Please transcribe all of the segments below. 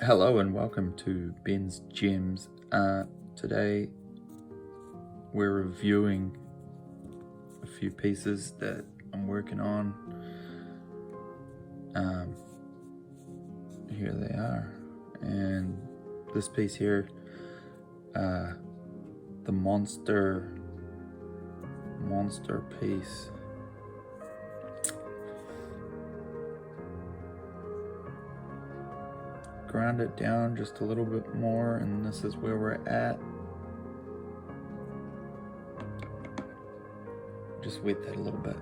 Hello and welcome to Ben's Gems. Today we're reviewing a few pieces that I'm working on. Here they are, and this piece here, the monster piece. Ground it down just a little bit more, and this is where we're at. Just wet that a little bit.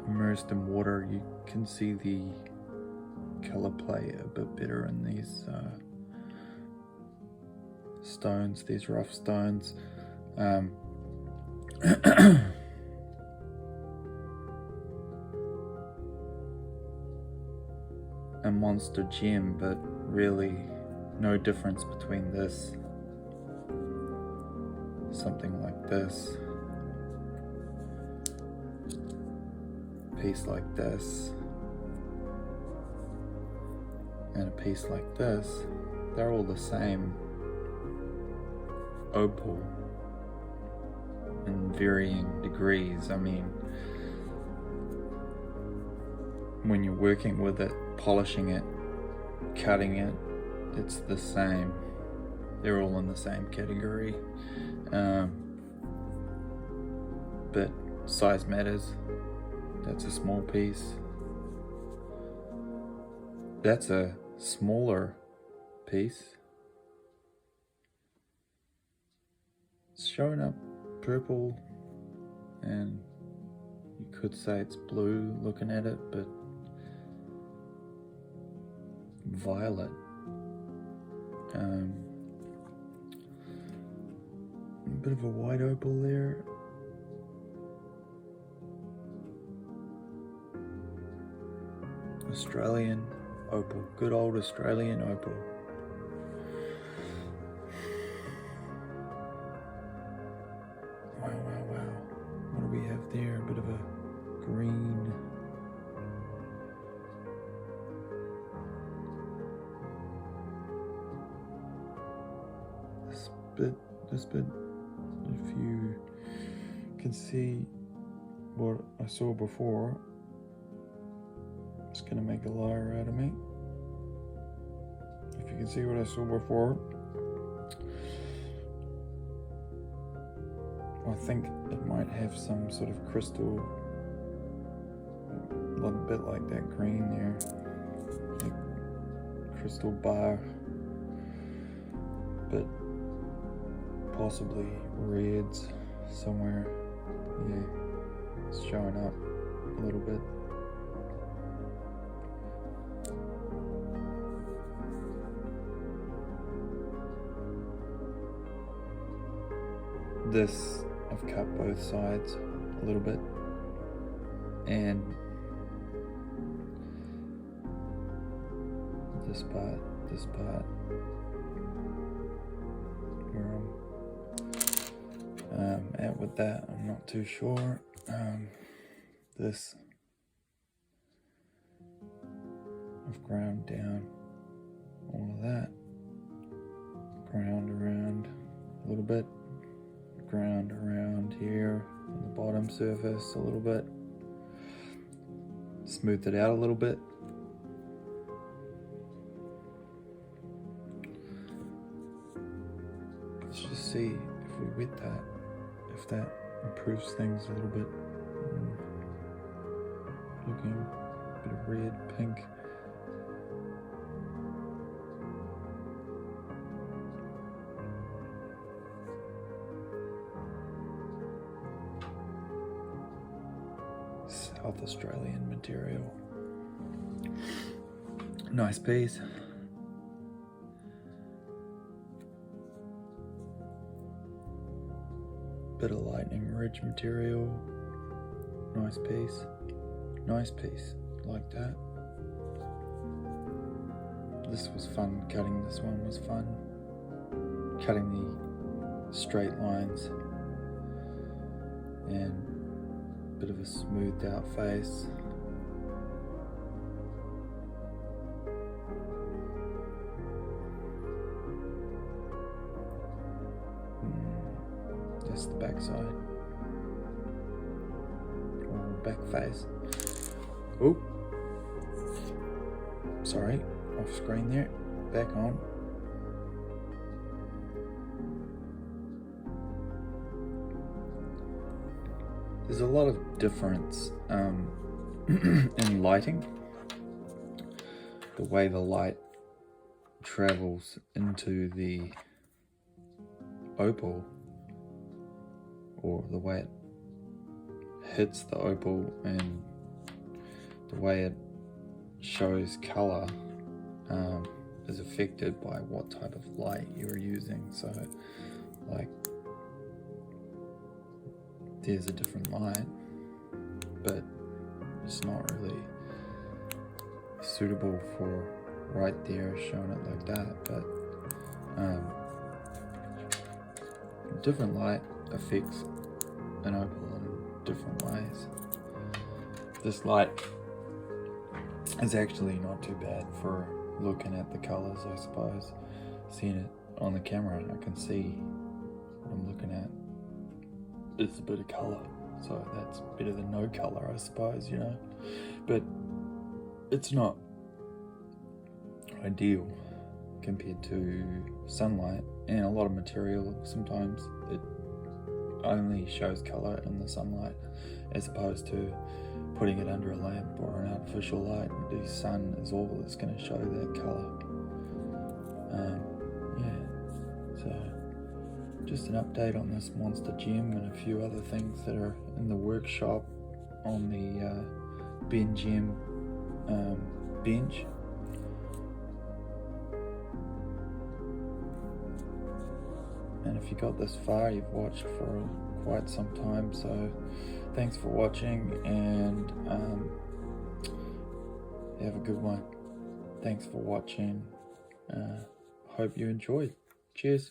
Immersed in water, you can see the color play a bit better in these stones, these rough stones. A monster gem, but really no difference between this, something like this, a piece like this, and a piece like this. They're all the same opal in varying degrees. I mean, when you're working with it, polishing it, cutting it, it's the same. They're all in the same category. But size matters. That's a small piece. That's a smaller piece. It's showing up purple, and you could say it's blue looking at it, but violet. A bit of a white opal there. Australian opal, good old Australian opal. Wow. What do we have there? A bit of a green. This bit, if you can see what I saw before, it's gonna make a liar out of me. If you can see what I saw before, I think it might have some sort of crystal, a little bit like that green there, like crystal bar, but possibly reds somewhere. Yeah, it's showing up a little bit. This, I've cut both sides a little bit, and this part, where I'm at with that, I'm not too sure. This, I've ground down all of that, ground around a little bit, ground around here on the bottom surface a little bit, smoothed it out a little bit. Let's just see if we wet that, if that improves things a little bit. Looking a bit of red, pink. South Australian material. Nice piece. Bit of lightning ridge material. Nice piece. Like that. This was fun cutting. This one was fun. Cutting the straight lines and a bit of a smoothed out face. Just the back side. Or back face. Oh, sorry, off screen there. Back on. There's a lot of difference in lighting. The way the light travels into the opal, or the way it hits the opal, and the way it shows color is affected by what type of light you're using. So like there's a different light, but it's not really suitable for right there showing it like that. But different light affects an opal in different ways. This light is actually not too bad for looking at the colors, I suppose. Seeing it on the camera, I can see what I'm looking at. It's a bit of color, so that's better than no color, I suppose, you know. But it's not ideal compared to sunlight, and a lot of material, sometimes it only shows color in the sunlight, as opposed to putting it under a lamp or an artificial light. The sun is all that's going to show that color. Yeah, so just an update on this monster gem and a few other things that are in the workshop on the Ben Gem bench. And if you got this far, you've watched for quite some time, so thanks for watching, and have a good one. Thanks for watching. Hope you enjoyed. Cheers.